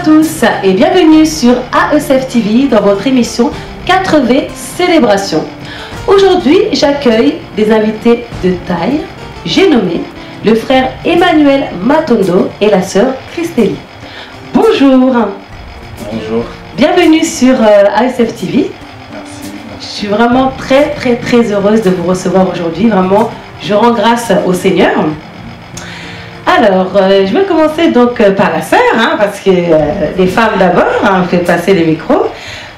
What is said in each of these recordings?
tous et bienvenue sur AECF TV dans votre émission 4V Célébration. Aujourd'hui, j'accueille des invités de taille. J'ai nommé le frère Emmanuel Matondo et la sœur Christélie. Bonjour. Bonjour. Bienvenue sur AECF TV. Merci. Je suis vraiment très heureuse de vous recevoir aujourd'hui. Vraiment, je rends grâce au Seigneur. Alors, je vais commencer donc par la sœur, parce que les femmes d'abord, on fait passer les micros.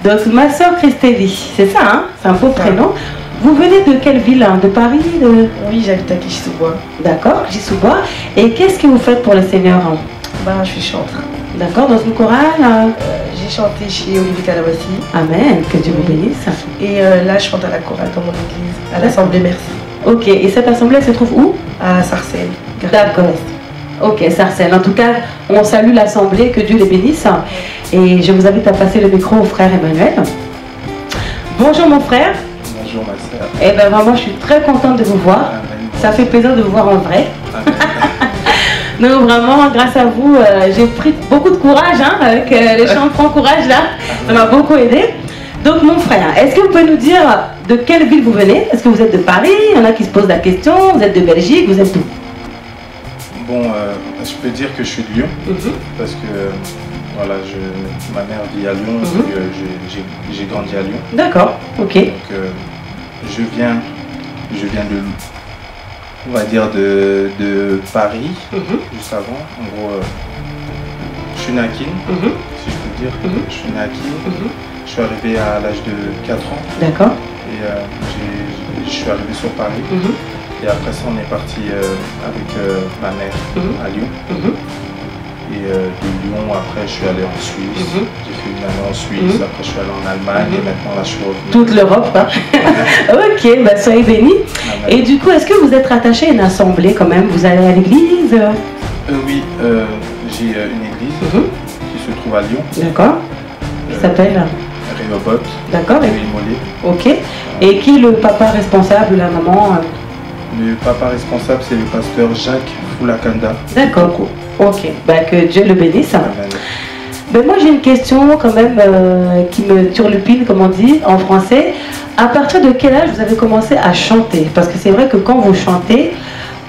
Donc, ma sœur Christélie, c'est ça, c'est un beau prénom. Vous venez de quelle ville? De Paris? Oui, j'habite à Clichy-sous-Bois. D'accord, Clichy-sous-Bois. Et qu'est-ce que vous faites pour le Seigneur? Je suis chanteur. D'accord, dans une chorale? J'ai chanté chez Olivier Calabassi. Amen, que Dieu vous bénisse. Et là, je chante à la chorale dans mon église, à l'Assemblée Merci. Ok, et cette assemblée, elle se trouve où? À Sarcelles. D'accord. Ok, Sarcelles. En tout cas, on salue l'assemblée, que Dieu les bénisse. Et je vous invite à passer le micro au frère Emmanuel. Bonjour mon frère. Bonjour ma sœur. Eh bien vraiment, je suis très contente de vous voir. Amen. Ça fait plaisir de vous voir en vrai. Amen. Donc vraiment, grâce à vous, j'ai pris beaucoup de courage avec les chants Prends courage là. Ça m'a beaucoup aidé. Donc mon frère, est-ce que vous pouvez nous dire de quelle ville vous venez? Est-ce que vous êtes de Paris? Il y en a qui se posent la question. Vous êtes de Belgique? Vous êtes d'où? Bon, je peux dire que je suis de Lyon, parce que voilà, ma mère vit à Lyon, j'ai grandi à Lyon. D'accord, ok. Donc je viens de, on va dire de Paris, juste avant. En gros, je suis né à Keene, si je peux dire. Je suis né à Keene. Je suis arrivé à l'âge de 4 ans. D'accord. Et je suis arrivé sur Paris. Et après ça, on est parti avec ma mère à Lyon. Et de Lyon, après, je suis allé en Suisse. J'ai fait une année en Suisse. Après, je suis allé en Allemagne. Et maintenant, là, je suis revenu. Toute l'Europe, Ok, soyez bénis. Et du coup, est-ce que vous êtes rattaché à une assemblée quand même? Vous allez à l'église? Oui, j'ai une église qui se trouve à Lyon. D'accord. Qui s'appelle Rehoboth. D'accord. Mollet. Ok. Et qui est le papa responsable, la maman? Le papa responsable, c'est le pasteur Jacques Foulakanda. D'accord. Ok. Que Dieu le bénisse. Amen. Ben moi j'ai une question quand même qui me turlupine, comme on dit en français. À partir de quel âge vous avez commencé à chanter? Parce que c'est vrai que quand vous chantez,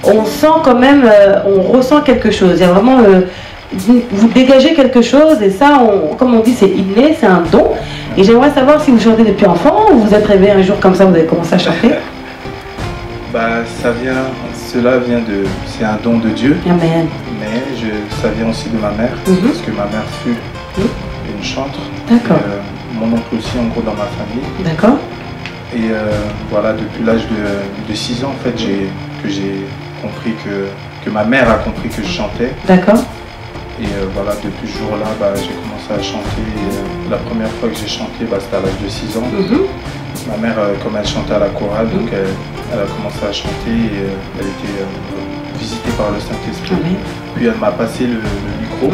on sent quand même, on ressent quelque chose. Il y a vraiment, vous dégagez quelque chose et ça, comme on dit, c'est inné, c'est un don. Et j'aimerais savoir si vous chantez depuis enfant ou vous êtes réveillé un jour comme ça, vous avez commencé à chanter. Cela vient de, c'est un don de Dieu. Amen. Mais ça vient aussi de ma mère, parce que ma mère fut une chantre. D'accord. Mon oncle aussi, en gros, dans ma famille. D'accord. Et voilà, depuis l'âge de 6 ans, en fait, que j'ai compris que ma mère a compris que je chantais. D'accord. Et voilà, depuis ce jour-là, j'ai commencé à chanter. Et, la première fois que j'ai chanté, c'était à l'âge de 6 ans. Ma mère, comme elle chantait à la chorale, donc elle a commencé à chanter et elle était visitée par le Saint-Esprit. Puis elle m'a passé le micro.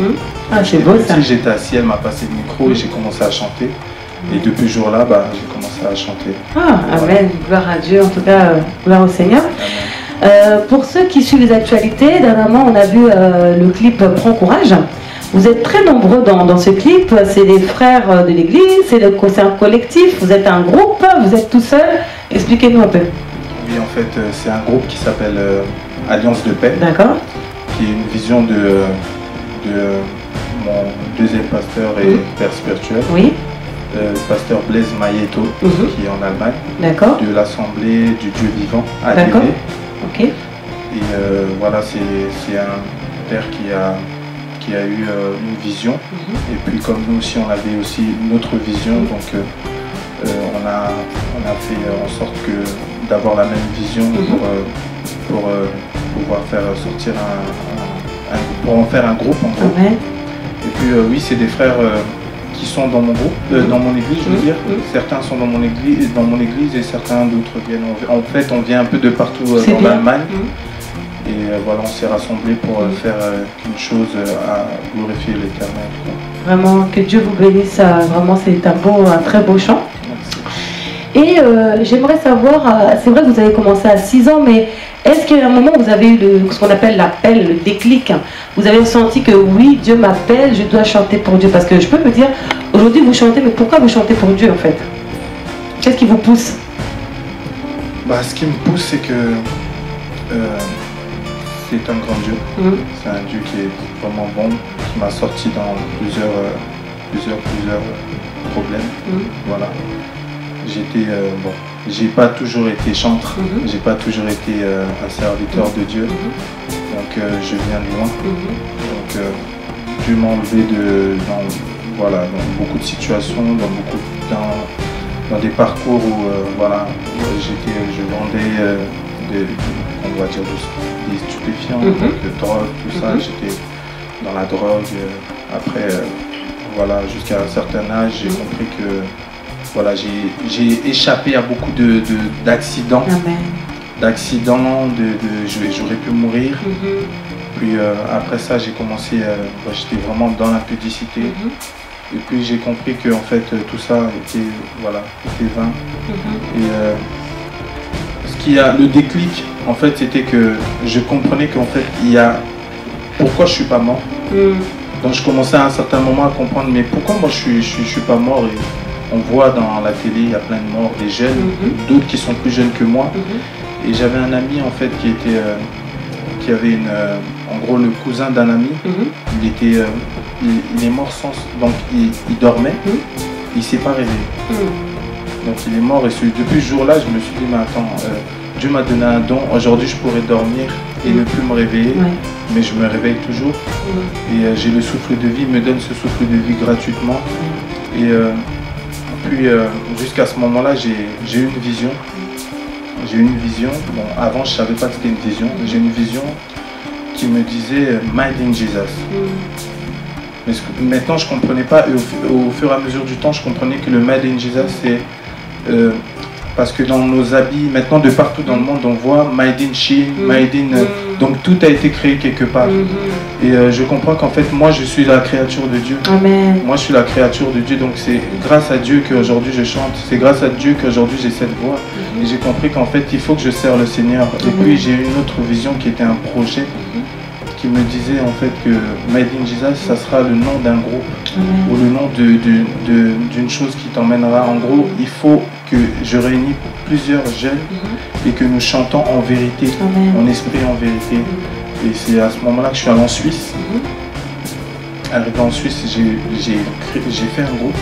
C'est beau ça. J'étais assis, elle m'a passé le micro et j'ai commencé à chanter. Et depuis ce jour-là, j'ai commencé à chanter. Amen. Gloire à Dieu, en tout cas, gloire au Seigneur. Pour ceux qui suivent les actualités, dernièrement on a vu le clip Prends courage. Vous êtes très nombreux dans ce clip, c'est des frères de l'église, c'est un collectif, vous êtes un groupe, vous êtes tout seul. Expliquez-nous un peu. Oui, en fait, c'est un groupe qui s'appelle Alliance de paix. D'accord. Qui est une vision de mon deuxième pasteur et père spirituel. Oui. Pasteur Blaise Maieto, qui est en Allemagne. D'accord. De l'Assemblée du Dieu vivant à D'accord. D'accord. Ok. Et voilà, c'est un père qui a eu une vision. Et puis comme nous aussi, on avait aussi une autre vision. Donc on a fait en sorte d'avoir la même vision pour pouvoir faire sortir pour en faire un groupe en gros. Et puis oui, c'est des frères qui sont dans mon groupe, dans mon église, je veux dire. Certains sont dans mon église et certains d'autres viennent. En fait, on vient un peu de partout dans l'Allemagne. Et voilà, on s'est rassemblés pour faire une chose à glorifier l'Éternel. Vraiment, que Dieu vous bénisse. Vraiment, c'est un très beau chant. Merci. Et j'aimerais savoir, c'est vrai que vous avez commencé à 6 ans, mais est-ce qu'il y a un moment où vous avez eu ce qu'on appelle l'appel, le déclic? Vous avez senti que oui, Dieu m'appelle, je dois chanter pour Dieu? Parce que je peux me dire, aujourd'hui vous chantez, mais pourquoi vous chantez pour Dieu en fait? Qu'est-ce qui vous pousse? Bah, ce qui me pousse, c'est que c'est un grand Dieu. C'est un Dieu qui est vraiment bon, qui m'a sorti dans plusieurs problèmes. Voilà. J'étais bon, j'ai pas toujours été chantre, j'ai pas toujours été un serviteur de Dieu. Donc je viens de loin. Donc Dieu m'a enlevé dans beaucoup de situations, dans des parcours où voilà, je vendais on va dire des stupéfiants, donc drogue, tout ça. J'étais dans la drogue. Après, voilà, jusqu'à un certain âge, j'ai compris que voilà, j'ai échappé à beaucoup d'accidents. J'aurais pu mourir. Puis après ça, j'ai commencé, j'étais vraiment dans l'impudicité. Et puis j'ai compris que en fait tout ça était vain. Et le déclic, en fait, c'était que je comprenais qu'en fait pourquoi je suis pas mort. Donc je commençais à un certain moment à comprendre, mais pourquoi moi je suis pas mort? Et on voit dans la télé, il y a plein de morts, des jeunes, d'autres qui sont plus jeunes que moi. Et j'avais un ami en fait qui avait en gros le cousin d'un ami. Il est mort donc il dormait, il s'est pas réveillé. Donc il est mort, et depuis ce jour-là, je me suis dit, mais attends, Dieu m'a donné un don, aujourd'hui je pourrais dormir et ne plus me réveiller, mais je me réveille toujours. Et j'ai le souffle de vie, il me donne ce souffle de vie gratuitement. Et puis jusqu'à ce moment-là, j'ai eu une vision. Bon, avant je savais pas que c'était une vision. J'ai une vision qui me disait Made in Jesus. Mais maintenant je comprenais pas, et au fur et à mesure du temps, je comprenais que le Made in Jesus, c'est parce que dans nos habits, maintenant de partout dans le monde, on voit Made in Chine, Made in... Donc tout a été créé quelque part. Et je comprends qu'en fait, moi je suis la créature de Dieu. Amen. Moi je suis la créature de Dieu, donc c'est grâce à Dieu qu'aujourd'hui je chante. C'est grâce à Dieu qu'aujourd'hui j'ai cette voix. Et j'ai compris qu'en fait, il faut que je sers le Seigneur. Et puis j'ai eu une autre vision qui était un projet qui me disait en fait que Made in Jesus, ça sera le nom d'un groupe ou le nom d'une chose qui t'emmènera. En gros, il faut que je réunis plusieurs jeunes et que nous chantons en vérité, en esprit et en vérité. Et c'est à ce moment-là que je suis allé en Suisse. Arrivé en Suisse, j'ai fait un groupe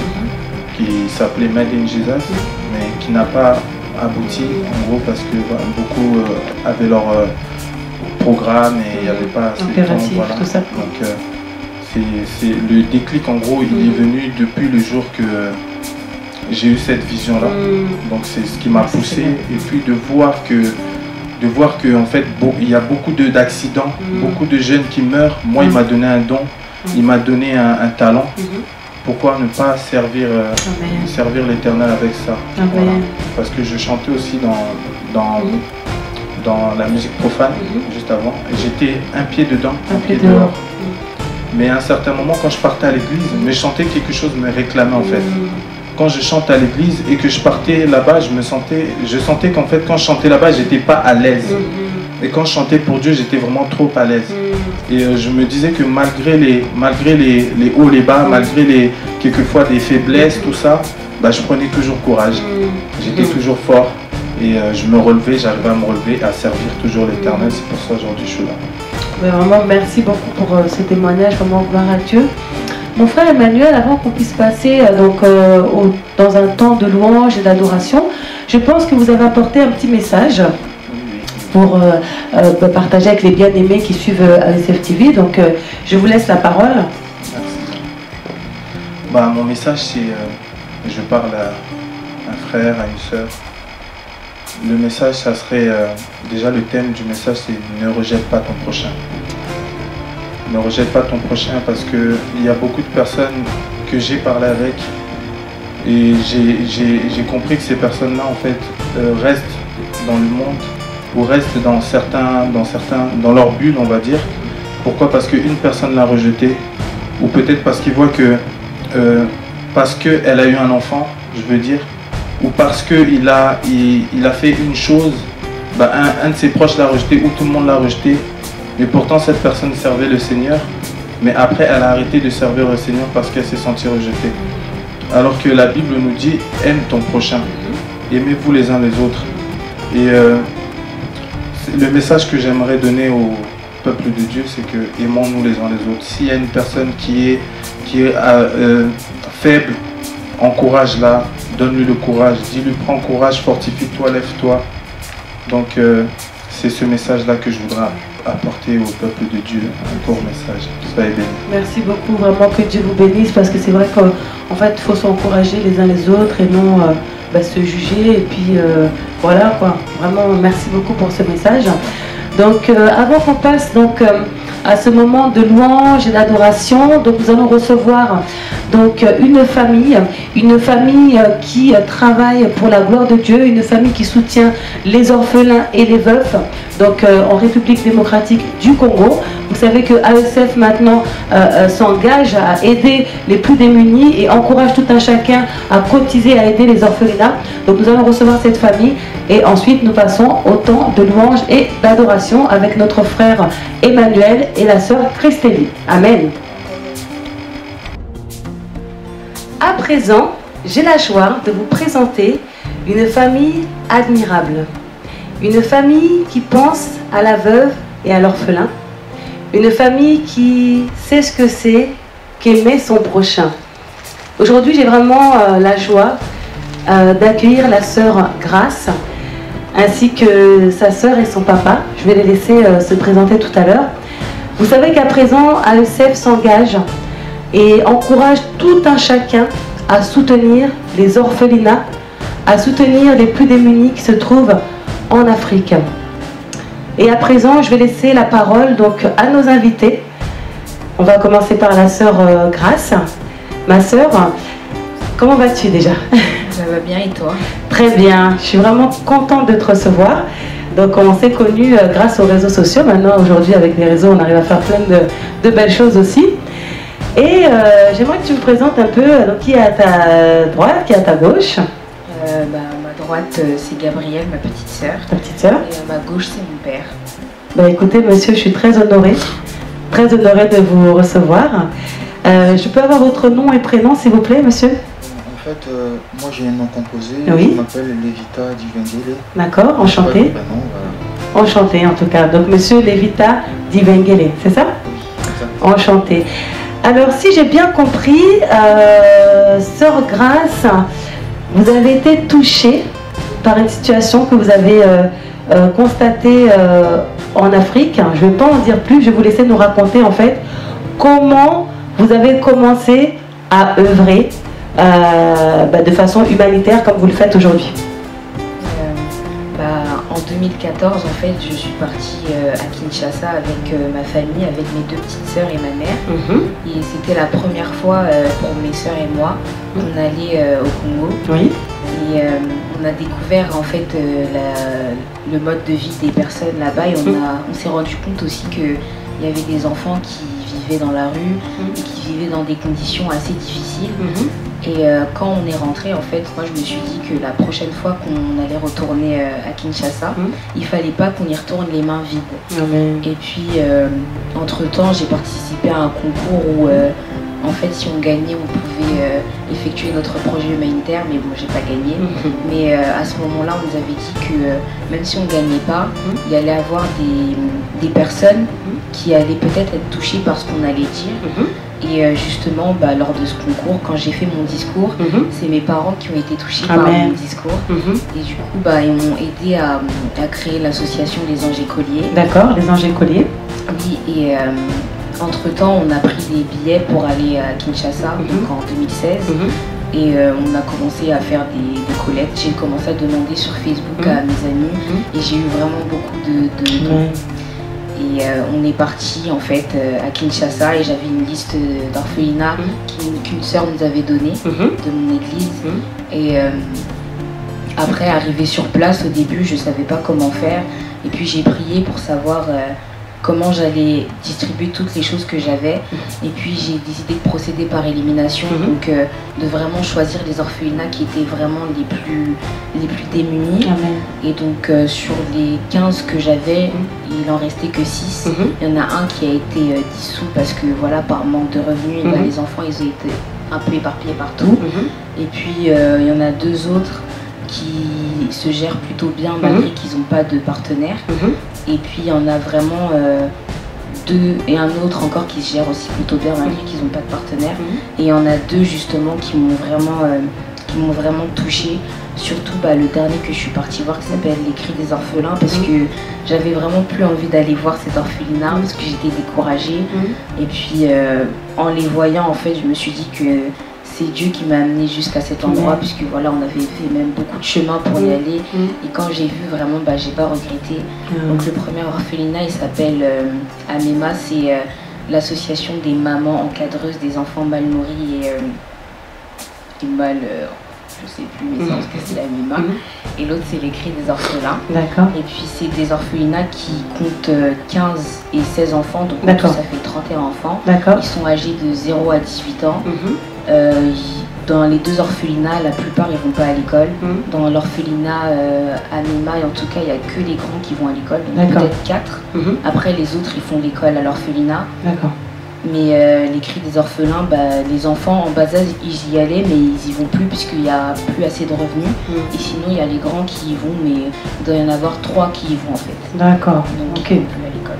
qui s'appelait Made in Jesus, mais qui n'a pas abouti, en gros, parce que beaucoup avaient leur programme et il n'y avait pas assez de temps. Voilà. Tout ça. Donc c'est le déclic, en gros, il est venu depuis le jour que j'ai eu cette vision-là. Donc c'est ce qui m'a poussé. Et puis de voir que en fait, il y a beaucoup d'accidents, beaucoup de jeunes qui meurent. Moi, il m'a donné un don, il m'a donné un talent. Pourquoi ne pas servir l'Éternel avec ça? Voilà. Parce que je chantais aussi dans la musique profane, juste avant. J'étais un pied dedans, un pied dehors. Mais à un certain moment, quand je partais à l'église, mais je sentais que quelque chose me réclamait en fait. Quand je chante à l'église et que je partais là-bas, je sentais qu'en fait, quand je chantais là-bas, j'étais pas à l'aise. Et quand je chantais pour Dieu, j'étais vraiment trop à l'aise. Et je me disais que malgré les hauts, les bas, malgré quelquefois des faiblesses, tout ça, bah, je prenais toujours courage. J'étais toujours fort. Et je me relevais, j'arrivais à me relever, à servir toujours l'Éternel. C'est pour ça aujourd'hui je suis là. Mais vraiment, merci beaucoup pour ce témoignage, vraiment gloire à Dieu. Mon frère Emmanuel, avant qu'on puisse passer dans un temps de louange et d'adoration, je pense que vous avez apporté un petit message pour partager avec les bien-aimés qui suivent ASF TV. Donc je vous laisse la parole. Merci. Bah, mon message, c'est je parle à un frère, à une sœur. Le message, ça serait, déjà le thème du message, c'est ne rejette pas ton prochain. Ne rejette pas ton prochain, parce qu'il y a beaucoup de personnes que j'ai parlé avec et j'ai compris que ces personnes-là en fait restent dans le monde ou restent dans leur bulle, on va dire. Pourquoi? Parce qu'une personne l'a rejeté, ou peut-être parce qu'ils voient que parce qu'elle a eu un enfant, je veux dire, ou parce qu'il il a fait une chose, bah, un de ses proches l'a rejeté ou tout le monde l'a rejeté, mais pourtant cette personne servait le Seigneur, mais après elle a arrêté de servir le Seigneur parce qu'elle s'est sentie rejetée. Alors que la Bible nous dit aime ton prochain, aimez-vous les uns les autres. Et le message que j'aimerais donner au peuple de Dieu, c'est que aimons-nous les uns les autres. S'il y a une personne qui est faible, encourage-la, donne-lui le courage, dis-lui prends courage, fortifie-toi, lève-toi. Donc c'est ce message-là que je voudrais apporter au peuple de Dieu, un court message. Soyez bénis. Merci beaucoup, vraiment que Dieu vous bénisse, parce que c'est vrai qu'en fait il faut s'encourager les uns les autres et non se juger. Et puis voilà quoi, vraiment merci beaucoup pour ce message. Donc avant qu'on passe donc à ce moment de louange et d'adoration, donc nous allons recevoir donc une famille qui travaille pour la gloire de Dieu, une famille qui soutient les orphelins et les veufs, donc en République démocratique du Congo. Vous savez que AECF maintenant s'engage à aider les plus démunis et encourage tout un chacun à cotiser, à aider les orphelinats. Donc nous allons recevoir cette famille et ensuite nous passons au temps de louange et d'adoration avec notre frère Emmanuel et la sœur Christélie. Amen. À présent, j'ai la joie de vous présenter une famille admirable. Une famille qui pense à la veuve et à l'orphelin. Une famille qui sait ce que c'est qu'aimer son prochain. Aujourd'hui, j'ai vraiment la joie d'accueillir la sœur Grace, ainsi que sa sœur et son papa. Je vais les laisser se présenter tout à l'heure. Vous savez qu'à présent, AECF s'engage et encourage tout un chacun à soutenir les orphelinats, à soutenir les plus démunis qui se trouvent en Afrique. Et à présent, je vais laisser la parole donc à nos invités. On va commencer par la sœur Grace. Ma sœur, comment vas-tu déjà? Ça va bien et toi? Très bien, je suis vraiment contente de te recevoir. Donc on s'est connus grâce aux réseaux sociaux. Maintenant, aujourd'hui, avec les réseaux, on arrive à faire plein de belles choses aussi. Et j'aimerais que tu me présentes un peu donc, qui est à ta droite, qui est à ta gauche. Ma droite, c'est Gabrielle, ma petite sœur. Ta petite sœur. Et à ma gauche, c'est mon père. Bah, écoutez, monsieur, je suis très honorée de vous recevoir. Je peux avoir votre nom et prénom, s'il vous plaît, monsieur? En fait, moi j'ai un nom composé, oui. Je m'appelle Levita Divengele. D'accord, enchanté. Enchanté en tout cas. Donc monsieur Levita Divengele, c'est ça? Oui, enchanté. Alors si j'ai bien compris, sœur Grace, vous avez été touchée par une situation que vous avez constatée en Afrique. Je ne vais pas en dire plus, je vais vous laisser nous raconter en fait comment vous avez commencé à œuvrer de façon humanitaire comme vous le faites aujourd'hui. En 2014, en fait, je suis partie à Kinshasa avec ma famille, avec mes deux petites sœurs et ma mère. Et c'était la première fois pour mes sœurs et moi qu'on allait au Congo. Oui. Et on a découvert en fait le mode de vie des personnes là-bas et on s'est rendu compte aussi qu'il y avait des enfants qui vivaient dans la rue et qui vivaient dans des conditions assez difficiles. Et quand on est rentré, en fait, moi je me suis dit que la prochaine fois qu'on allait retourner à Kinshasa, il fallait pas qu'on y retourne les mains vides. Et puis, entre-temps, j'ai participé à un concours où, en fait, si on gagnait, on pouvait effectuer notre projet humanitaire, mais bon, j'ai pas gagné. Mais à ce moment-là, on nous avait dit que même si on gagnait pas, il y allait avoir des personnes qui allaient peut-être être touchées par ce qu'on allait dire. Et justement, lors de ce concours, quand j'ai fait mon discours, c'est mes parents qui ont été touchés par mon discours. Et du coup, ils m'ont aidé à créer l'association Les Anges Écoliers. D'accord, Les Anges Écoliers. Oui, et entre-temps, on a pris des billets pour aller à Kinshasa, donc en 2016. Et on a commencé à faire des collectes. J'ai commencé à demander sur Facebook à mes amis. Et j'ai eu vraiment beaucoup de dons. Et on est parti en fait à Kinshasa et j'avais une liste d'orphelinats qu'une sœur nous avait donnée de mon église. Et après, arrivé sur place, au début, je ne savais pas comment faire. Et puis j'ai prié pour savoir comment j'allais distribuer toutes les choses que j'avais. Et puis j'ai décidé de procéder par élimination, donc de vraiment choisir les orphelinats qui étaient vraiment les plus démunis. Et donc sur les 15 que j'avais, il en restait que 6. Il y en a un qui a été dissous parce que voilà, par manque de revenus, et les enfants ils ont été un peu éparpillés partout. Et puis il y en a 2 autres qui se gèrent plutôt bien malgré qu'ils n'ont pas de partenaire. Et puis il y en a vraiment 2 et un autre encore qui se gèrent aussi plutôt bien malgré qu'ils n'ont pas de partenaire. Et il y en a 2 justement qui m'ont vraiment touchée. Surtout le dernier que je suis partie voir qui s'appelle Les Cris des Orphelins, parce que j'avais vraiment plus envie d'aller voir cet orphelinat parce que j'étais découragée. Et puis en les voyant en fait je me suis dit que c'est Dieu qui m'a amené jusqu'à cet endroit, puisque voilà, on avait fait même beaucoup de chemin pour y aller. Et quand j'ai vu, vraiment, j'ai pas regretté. Donc le premier orphelinat, il s'appelle AMEMA, c'est l'association des mamans encadreuses des enfants mal nourris et mal... je sais plus, mais je pense que c'est AMEMA. Et l'autre, c'est Les Cris des Orphelins. D'accord. Et puis c'est des orphelinats qui comptent 15 et 16 enfants, donc en tout, ça fait 31 enfants. D'accord. Ils sont âgés de 0 à 18 ans. Dans les 2 orphelinats, la plupart ils vont pas à l'école. Dans l'orphelinat AMEMA, en tout cas, il n'y a que les grands qui vont à l'école, donc peut-être 4. Après, les autres, ils font l'école à l'orphelinat. D'accord. Mais Les Cris des Orphelins, les enfants en bas âge, ils y allaient, mais ils y vont plus puisqu'il n'y a plus assez de revenus. Et sinon, il y a les grands qui y vont, mais il doit y en avoir 3 qui y vont en fait. D'accord. Donc, ils ne vont plus à l'école.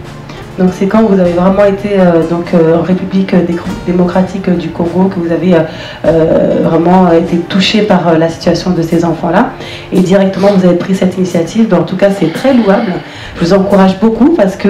Donc c'est quand vous avez vraiment été en République démocratique du Congo que vous avez vraiment été touché par la situation de ces enfants-là. Et directement vous avez pris cette initiative. Donc, en tout cas c'est très louable. Je vous encourage beaucoup parce que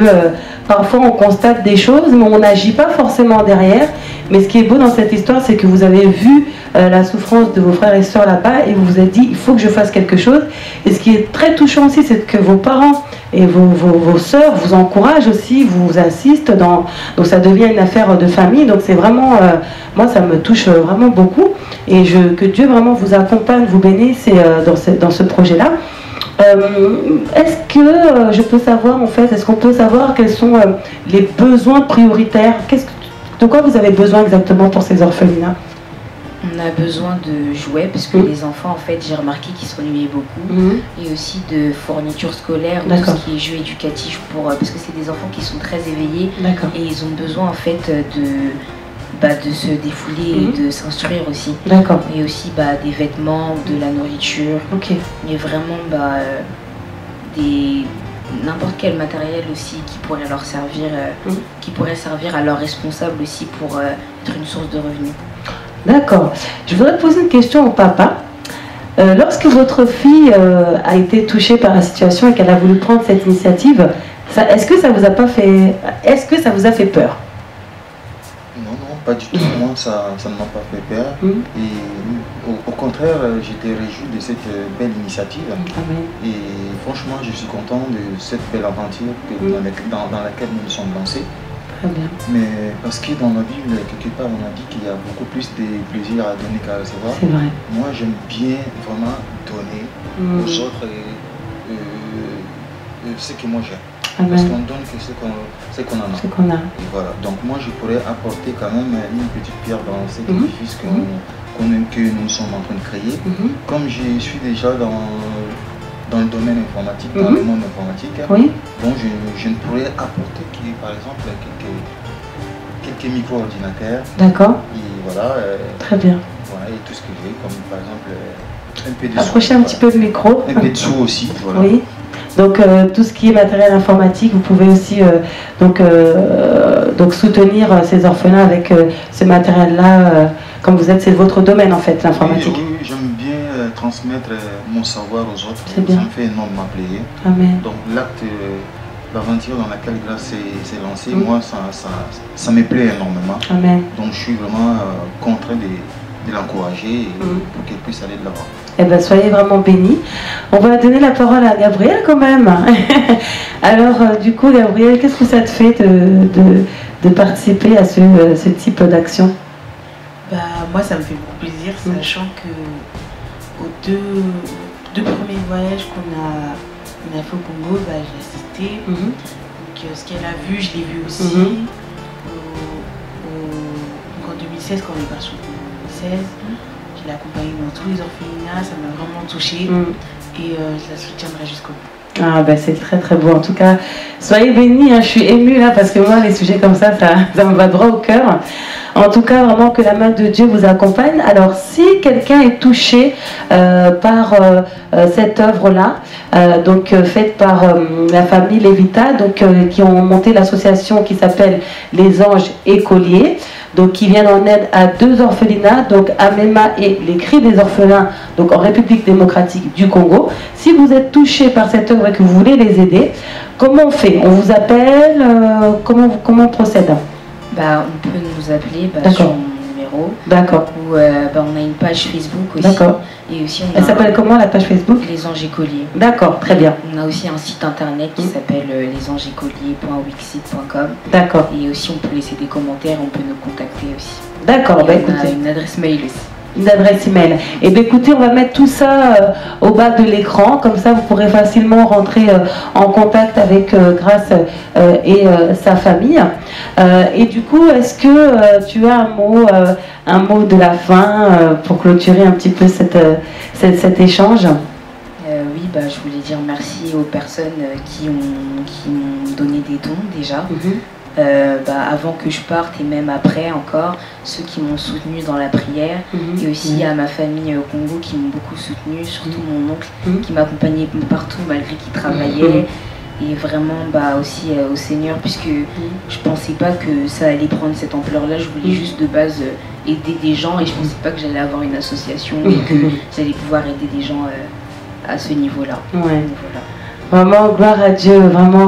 parfois on constate des choses mais on n'agit pas forcément derrière. Mais ce qui est beau dans cette histoire, c'est que vous avez vu la souffrance de vos frères et sœurs là-bas et vous vous êtes dit il faut que je fasse quelque chose. Et ce qui est très touchant aussi, c'est que vos parents et vos sœurs vous encouragent aussi, vous assistent donc ça devient une affaire de famille. Donc c'est vraiment, moi ça me touche vraiment beaucoup et que Dieu vraiment vous accompagne, vous bénisse dans ce projet-là. Est-ce que je peux savoir en fait, est-ce qu'on peut savoir quels sont les besoins prioritaires? De quoi vous avez besoin exactement pour ces orphelinats? On a besoin de jouets parce que les enfants, en fait, j'ai remarqué qu'ils s'ennuyaient beaucoup. Et aussi de fournitures scolaires, tout ce qui est jeux éducatifs parce que c'est des enfants qui sont très éveillés et ils ont besoin en fait de se défouler et de s'instruire aussi. Et aussi des vêtements, de la nourriture. Mais vraiment n'importe quel matériel aussi qui pourrait leur servir, qui pourrait servir à leurs responsables aussi pour être une source de revenus. D'accord. Je voudrais poser une question au papa. Lorsque votre fille a été touchée par la situation et qu'elle a voulu prendre cette initiative, est-ce que ça vous a fait peur? Non, pas du tout. Moi, ça ne m'a pas fait peur. Et au contraire, j'étais réjoui de cette belle initiative. Et franchement, je suis content de cette belle aventure dans laquelle nous nous sommes lancés. Mais parce que dans la Bible, quelque part, on a dit qu'il y a beaucoup plus de plaisir à donner qu'à recevoir. Moi, j'aime bien vraiment donner aux autres ce que moi j'ai. Parce qu'on donne que ce qu'on en a. Et voilà. Donc moi, je pourrais apporter quand même une petite pierre dans cet édifice que nous sommes en train de créer. Comme je suis déjà dans le domaine informatique, dans le monde informatique, donc je ne pourrais apporter que, par exemple, quelques micro-ordinateurs. Et voilà. Très bien. Voilà, et tout ce que j'ai, comme par exemple un peu de sous. Approchez un petit peu le micro. Un peu de sous aussi. Voilà. Oui. Donc tout ce qui est matériel informatique, vous pouvez aussi donc soutenir ces orphelins avec ce matériel-là. Comme vous êtes, c'est votre domaine en fait, l'informatique. Oui, j'aime bien transmettre mon savoir aux autres. Ça me fait énormément plaisir. Donc l'acte, l'aventure dans laquelle grâce s'est lancée, moi ça me plaît énormément. Donc je suis vraiment content de l'encourager pour qu'elle puisse aller de l'avant. Eh bien, soyez vraiment bénis. On va donner la parole à Gabriel quand même. Alors, du coup, Gabriel, qu'est-ce que ça te fait de participer à ce type d'action? Moi, ça me fait beaucoup plaisir, sachant que aux deux premiers voyages qu'on a fait au Congo, j'ai assisté. ce qu'elle a vu, je l'ai vu aussi. En 2016, quand on est parti en 2016, je l'ai accompagnée dans tous les orphelinats, ça m'a vraiment touchée. Et je la soutiendrai jusqu'au bout. Ah ben c'est très très beau. En tout cas, soyez bénis, hein. Je suis émue là parce que moi les sujets comme ça me va droit au cœur. En tout cas, vraiment que la main de Dieu vous accompagne. Alors si quelqu'un est touché par cette œuvre-là, donc faite par la famille Lévita, donc qui ont monté l'association qui s'appelle Les Anges Écoliers, donc qui viennent en aide à 2 orphelinats, donc Amema et les Cris des Orphelins, donc en République démocratique du Congo. Si vous êtes touché par cette œuvre et que vous voulez les aider, comment on fait? On vous appelle? Comment on procède? Bah, on peut nous appeler sur mon numéro. D'accord. Ou on a une page Facebook aussi. D'accord. Et aussi Elle s'appelle comment la page Facebook? Les Anges Écoliers. D'accord, très bien. On a aussi un site internet qui s'appelle lesangesécoliers.wixsite.com. D'accord. Et aussi on peut laisser des commentaires, on peut nous contacter aussi. D'accord, bah écoutez. On a une adresse mail aussi. Une adresse email. Et bien écoutez, on va mettre tout ça au bas de l'écran, comme ça vous pourrez facilement rentrer en contact avec Grâce et sa famille. Et du coup, est-ce que tu as un mot de la fin pour clôturer un petit peu cet échange? Oui, je voulais dire merci aux personnes qui m'ont donné des dons déjà. Avant que je parte et même après encore, ceux qui m'ont soutenu dans la prière, et aussi à ma famille au Congo qui m'ont beaucoup soutenu, surtout mon oncle qui m'accompagnait partout malgré qu'il travaillait, et vraiment aussi au Seigneur, puisque je pensais pas que ça allait prendre cette ampleur là. Je voulais juste de base aider des gens et je pensais pas que j'allais avoir une association et que j'allais pouvoir aider des gens à ce niveau là. Vraiment, gloire à Dieu, vraiment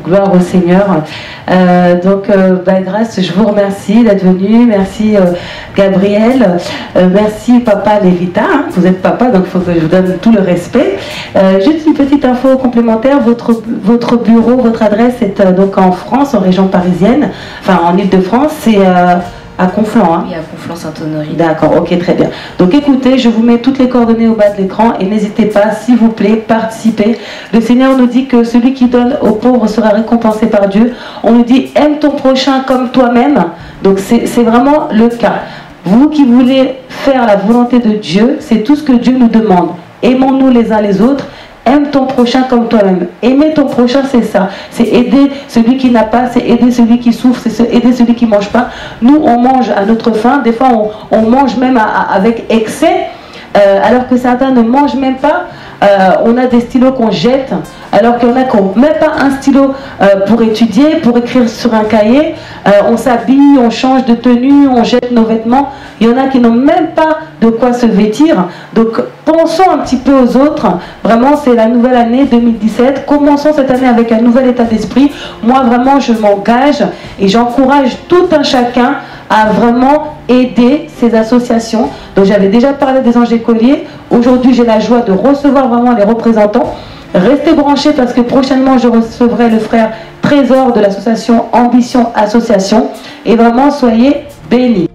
gloire au Seigneur. Grâce, je vous remercie d'être venu. Merci Gabriel. Merci Papa Lévita. Hein. Vous êtes papa, donc il faut que je vous donne tout le respect. Juste une petite info complémentaire. Votre bureau, votre adresse est donc en France, en région parisienne, enfin en Ile-de-France. C'est à Conflans, hein? Oui, à Conflans-Sainte-Honorine. D'accord, ok, très bien. Donc écoutez, je vous mets toutes les coordonnées au bas de l'écran et n'hésitez pas, s'il vous plaît, participez. Le Seigneur nous dit que celui qui donne aux pauvres sera récompensé par Dieu. On nous dit, aime ton prochain comme toi-même. Donc c'est vraiment le cas. Vous qui voulez faire la volonté de Dieu, c'est tout ce que Dieu nous demande. Aimons-nous les uns les autres. Aime ton prochain comme toi-même. Aimer ton prochain, c'est ça. C'est aider celui qui n'a pas, c'est aider celui qui souffre, c'est aider celui qui ne mange pas. Nous, on mange à notre faim. Des fois, on mange même avec excès, alors que certains ne mangent même pas. On a des stylos qu'on jette, alors qu'il y en a qui n'ont même pas un stylo pour étudier, pour écrire sur un cahier. On s'habille, on change de tenue, on jette nos vêtements. Il y en a qui n'ont même pas de quoi se vêtir. Donc pensons un petit peu aux autres. Vraiment, c'est la nouvelle année 2017. Commençons cette année avec un nouvel état d'esprit. Moi, vraiment, je m'engage et j'encourage tout un chacun à vraiment aider ces associations. Donc j'avais déjà parlé des Anges Écoliers. Aujourd'hui, j'ai la joie de recevoir vraiment les représentants. Restez branchés parce que prochainement, je recevrai le frère Trésor de l'association Ambition Association. Et vraiment, soyez bénis.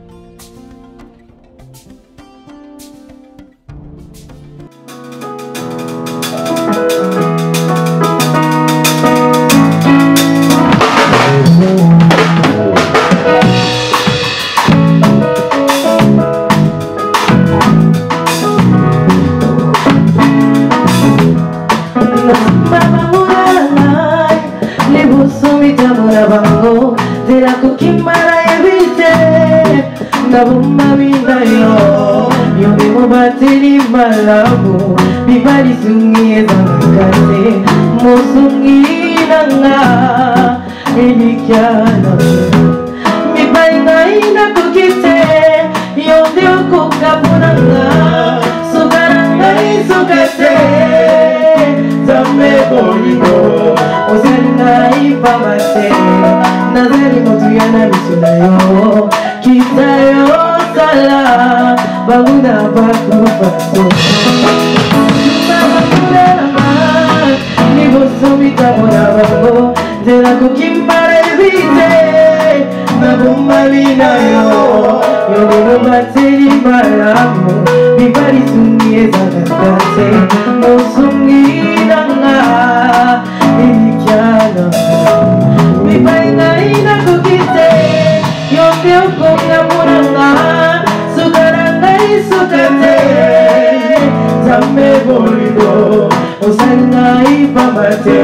te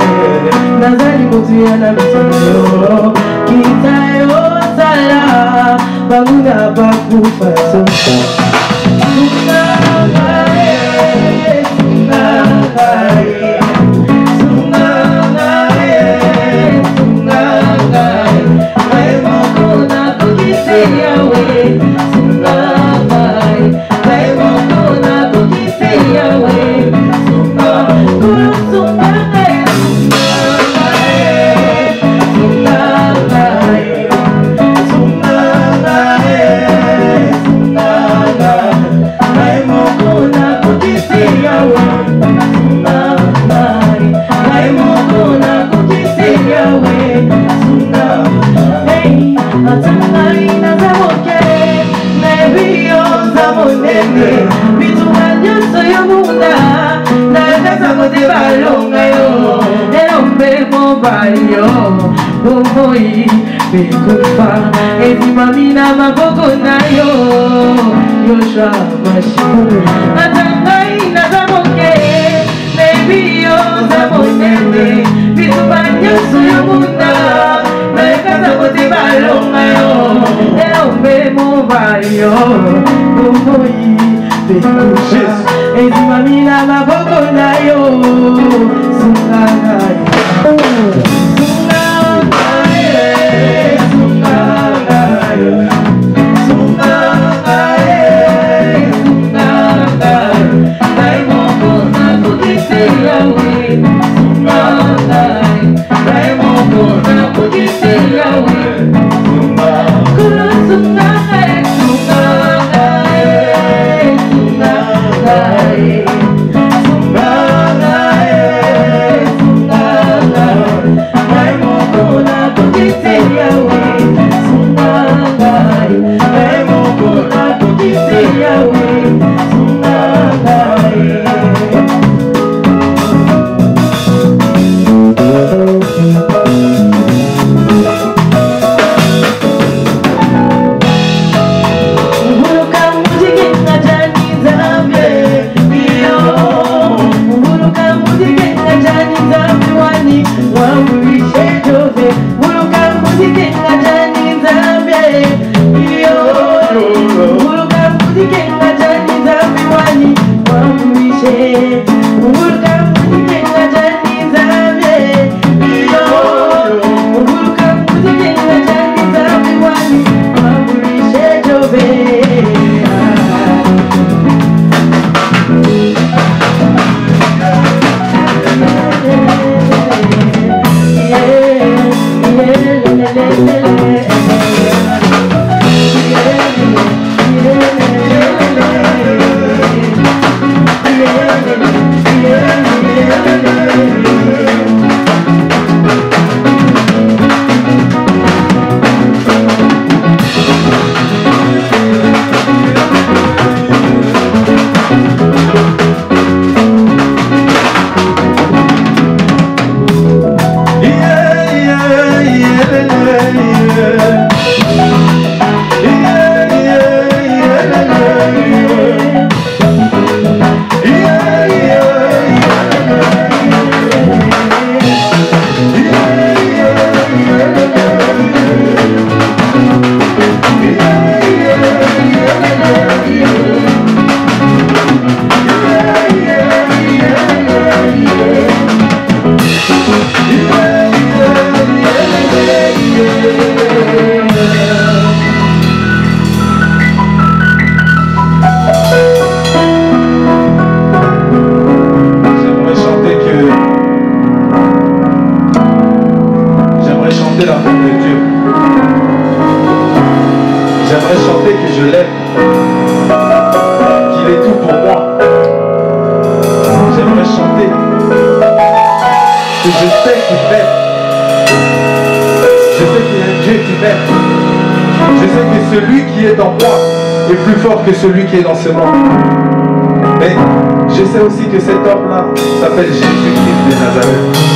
nazali motuya na misoyo kita yo sala banguna bakufa soka Bekufa ezi mamina maboko na yo Yoshua Mashiach Natangai na zamoke Nebi yo zamonene Bitubanya suyo munda Naekaza kote balonga yo Eombe mobayo Bomoi bekufa ezi mamina maboko na yo Sungangai que celui qui est dans ce monde. Mais je sais aussi que cet homme-là s'appelle Jésus-Christ de Nazareth.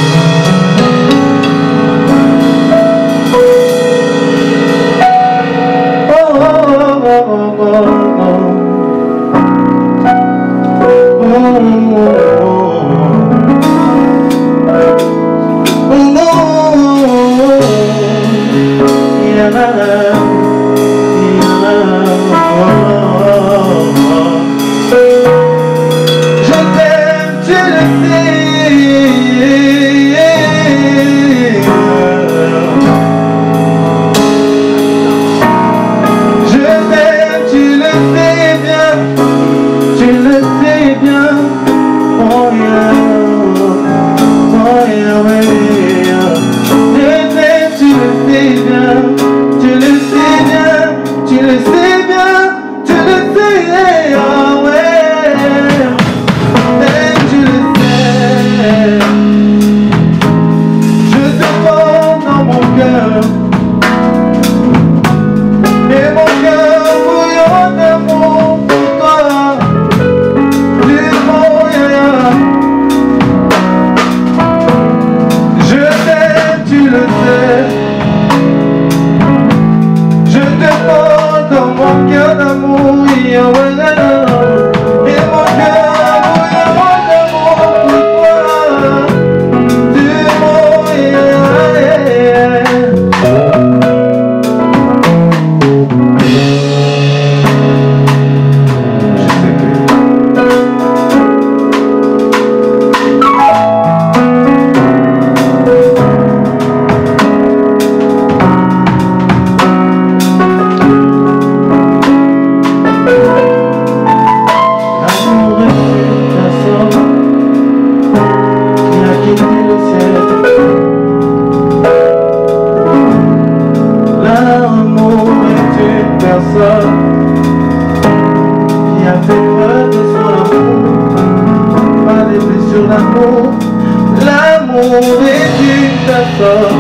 corps,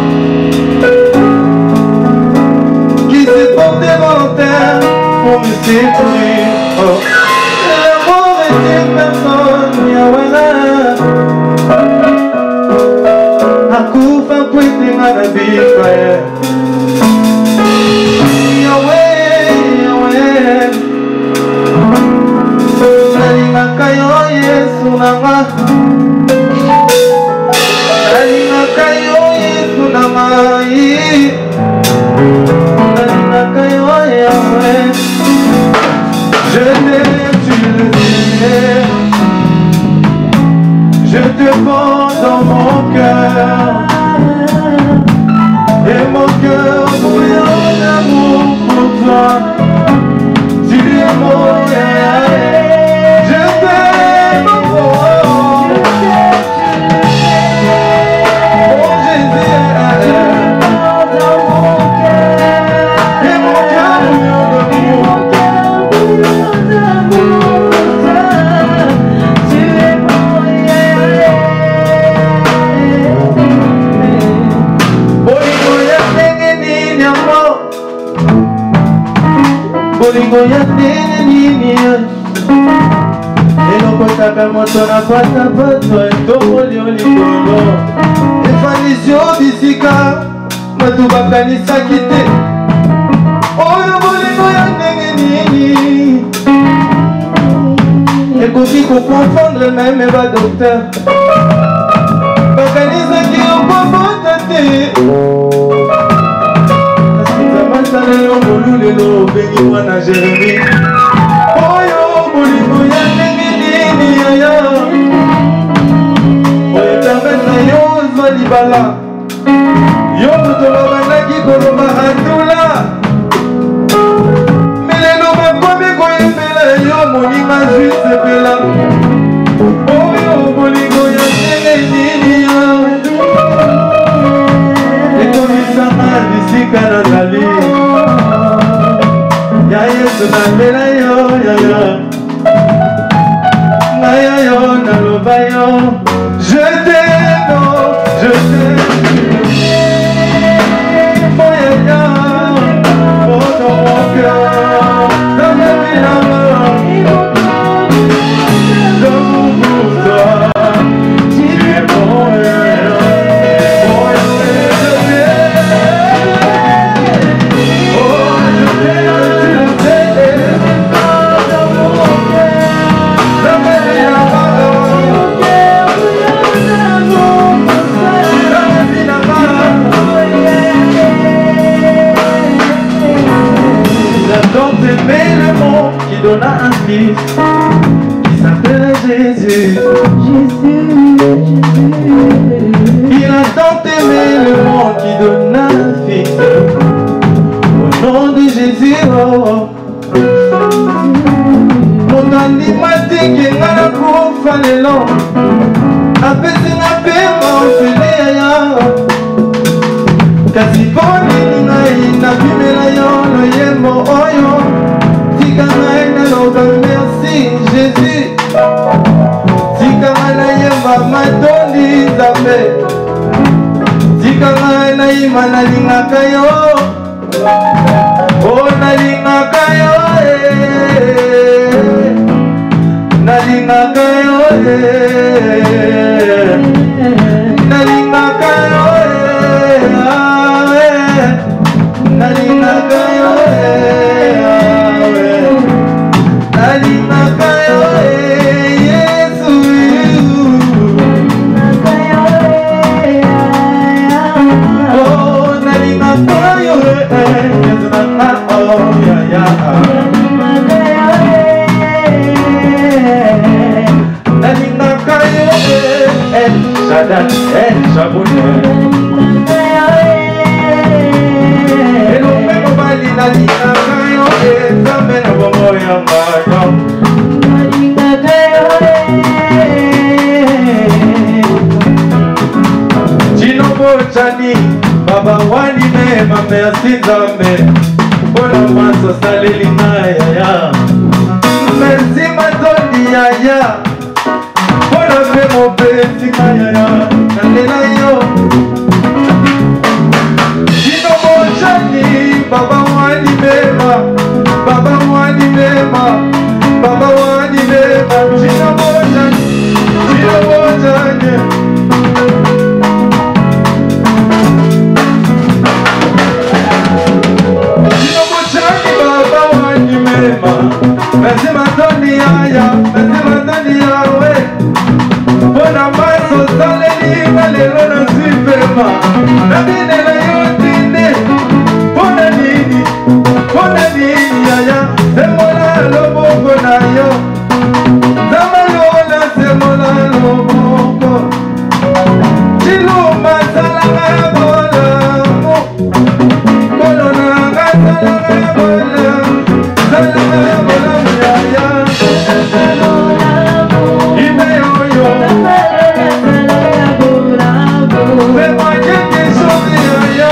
qui s'est porté volontaire pour me séduire. Oh. L'amour est une personne, Yahweh. Akufa kwete ngana bifaya. Yahweh, Yahweh. Nalingaka yo Yesu nanga. Nalingaka yo Yesu nanga. Nalingaka yo Yahweh. Je t'aime, tu le sais. Je te porte dans mon cœur. Et mon cœur bouillon d'amour pour toi. Tu es mon Yahweh. Je t'aime, oh, mon Jésus. Et mon cœur bouillon d'amour. Tu es mon Yahweh. Bolingo ya ndenge nini yango? Bolingo ya ndenge nini yango? Elokotaka moto na patapato etongoli likolo. Efanisi bisika bato bakanisaki te. Oyo bolingo ya ndenge nini ekoki kokonfondre meme badokter. Bakanisaki okobota te. Kasi nzambe lelo molu lelo obengi mwana Jérémie. Oyo bolingo ya ndenge nini yaya? Oyo permettre na yo ozwa libala. Yo moto babandaki koloba atula. Mais lelo bakomi koyembela yo moninga zwi sepela. Oyo bolingo ya ndenge nini ya? Ekomisama bisika nazali. Ya Yesu nambela yo yaya. Naya yo naloba yo. Je t'aime, je t'aime. Mon yaya, oh dans mon cœur, dans ma vie là-bas, d'amour pour toi. Tu es mon yaya, je t'aime. Oh je t'aime, tu le sais. Dans mon cœur, dans ma vie là-bas. Aimer le monde qui donna un fils qui s'appelle Jésus. Il a tant aimé le monde qui donna un fils au nom de Jésus. Mon animatique est à la couffe lelo apesi na pema ofeleya kasi poni ngai na bimela yo loyembo oyo. Tika ngai naloba merci Jésus. Tika ngai nayemba matondi Nzambe. Tika ngai nayima nalingaka yo. Oh nalingaka yo nalingaka yo nalingaka yo nalingaka yo nalingaka yo Yesu. Oh nalingaka yo Yesu nanga oh ya ya. Nalingaka yo El Shaddai El Shaddai. Elombe mobali nalingaka yo Nzambe na bombo ya ngano. Nalingaka yo Chino bochani baba wani mema merci Nzambe. Mpona maso saleli na yaya. Merci matondi yaya. Mpona pe mopesi na yaya. Nalela yo nabinela yo tinde mpona nini yaya semola loboko na yo zamalola semola loboko ciluma salanga bolamu kolonanga salanga bolamu salanga bolamu yaya imeyoyo fais-moi quelque chose yaya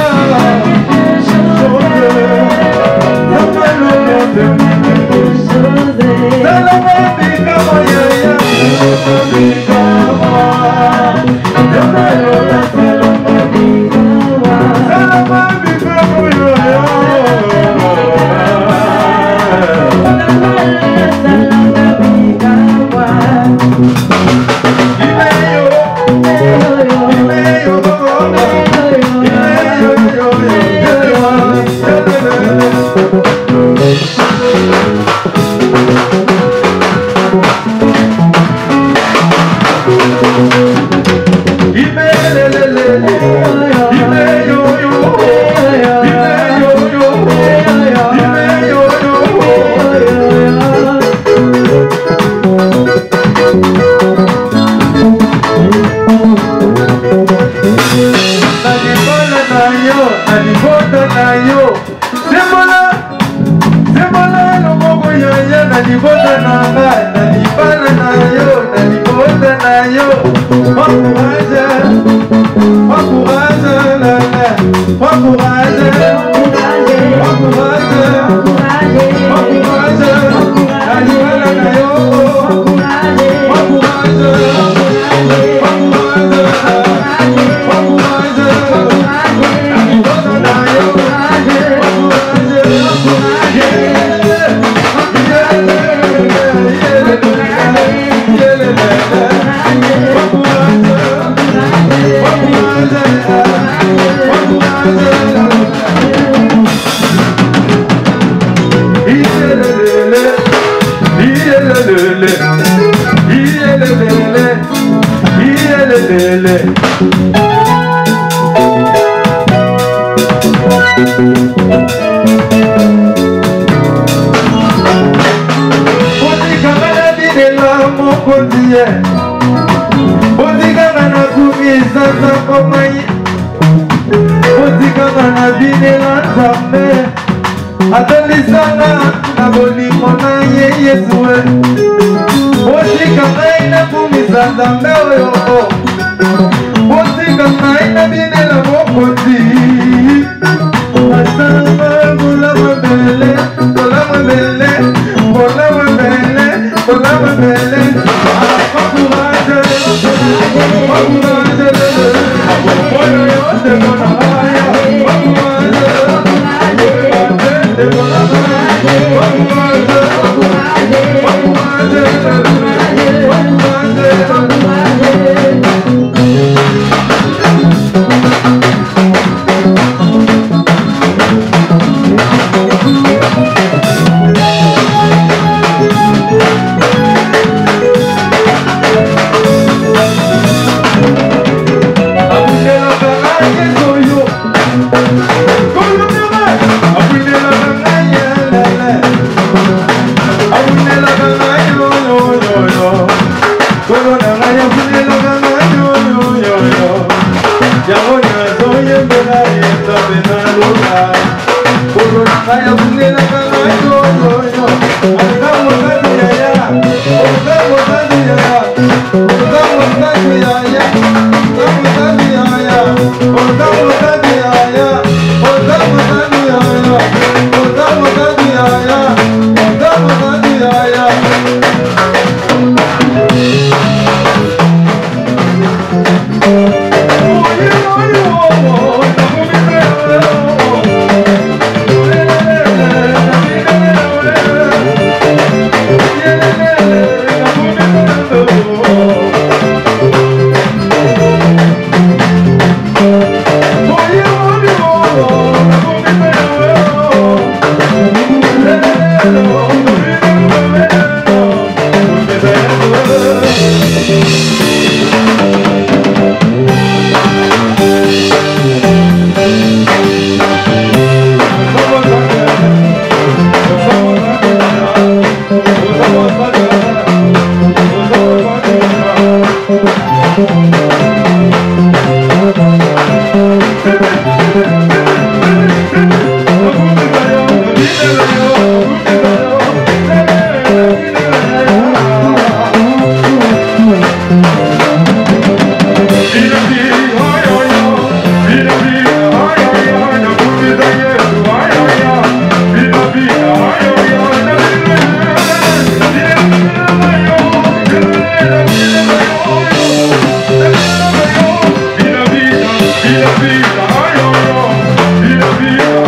Vida,